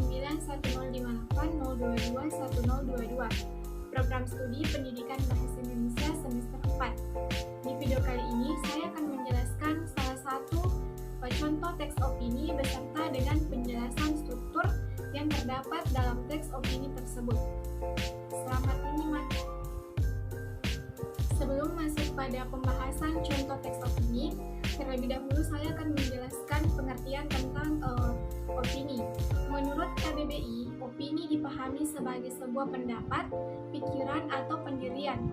091058022122, Program Studi Pendidikan Bahasa Indonesia semester 4. Di video kali ini saya akan menjelaskan salah satu contoh teks opini beserta dengan penjelasan struktur yang terdapat dalam teks opini tersebut. Selamat menyimak. Sebelum masuk pada pembahasan contoh teks opini, terlebih dahulu saya akan menjelaskan pengertian tentang opini. Menurut KBBI, opini dipahami sebagai sebuah pendapat, pikiran, atau pendirian.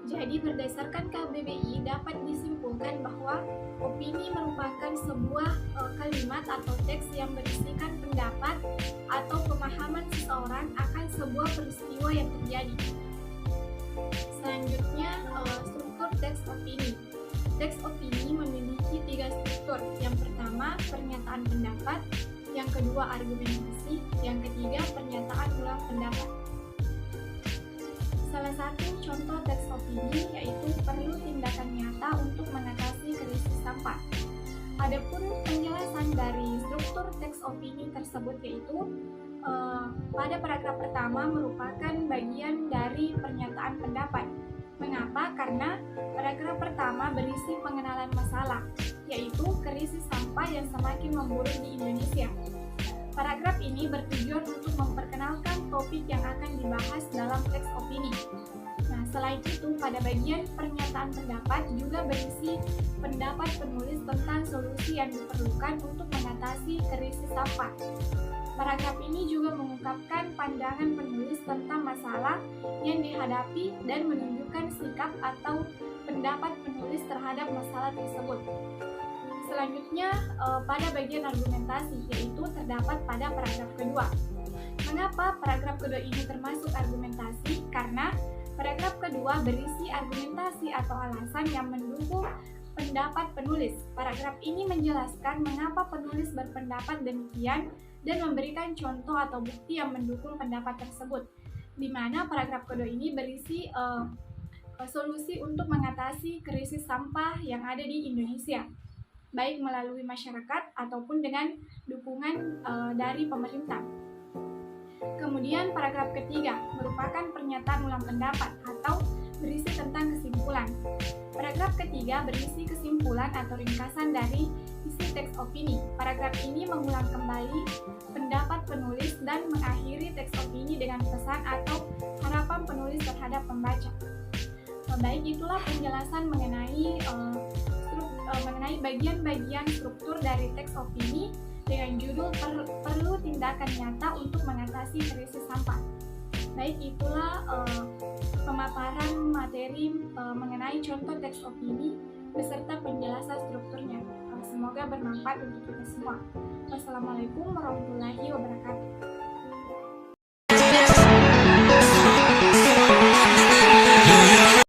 Jadi berdasarkan KBBI dapat disimpulkan bahwa opini merupakan sebuah kalimat atau teks yang berisikan pendapat atau pemahaman seseorang akan sebuah peristiwa yang terjadi. Selanjutnya, struktur teks opini. Teks opini memiliki 3 struktur. Yang pertama, pernyataan pendapat. Yang kedua, argumentasi. Yang ketiga, pernyataan ulang pendapat. Salah satu contoh teks opini yaitu perlu tindakan nyata untuk mengatasi krisis sampah. Adapun penjelasan dari struktur teks opini tersebut yaitu pada paragraf pertama merupakan bagian dari pernyataan pendapat. Mengapa? Karena paragraf pertama berisi pengenalan masalah, yaitu krisis sampah yang semakin memburuk di Indonesia. Paragraf ini bertujuan untuk memperkenalkan topik yang akan dibahas dalam teks opini. Nah, selain itu, pada bagian pernyataan pendapat juga berisi pendapat penulis tentang solusi yang diperlukan untuk mengatasi krisis sampah. Paragraf ini juga mengungkapkan pandangan penulis tentang masalah yang dihadapi dan menunjukkan sikap atau pendapat penulis terhadap masalah tersebut. Selanjutnya, pada bagian argumentasi, yaitu terdapat pada paragraf kedua. Mengapa paragraf kedua ini termasuk argumentasi? Karena paragraf kedua berisi argumentasi atau alasan yang mendukung pendapat penulis. Paragraf ini menjelaskan mengapa penulis berpendapat demikian dan memberikan contoh atau bukti yang mendukung pendapat tersebut. Di mana paragraf kedua ini berisi solusi untuk mengatasi krisis sampah yang ada di Indonesia, baik melalui masyarakat ataupun dengan dukungan dari pemerintah. Kemudian paragraf ketiga merupakan pernyataan ulang pendapat atau berisi tentang kesimpulan. Paragraf ketiga berisi kesimpulan atau ringkasan dari isi teks opini. Paragraf ini mengulang kembali pendapat penulis dan mengakhiri teks opini dengan pesan atau harapan penulis terhadap pembaca. Baik, itulah penjelasan mengenai bagian-bagian struktur dari teks opini dengan judul perlu tindakan nyata untuk mengatasi krisis sampah. Baik, itulah pemaparan materi mengenai contoh teks opini beserta penjelasan strukturnya. Semoga bermanfaat untuk kita semua. Wassalamualaikum warahmatullahi wabarakatuh.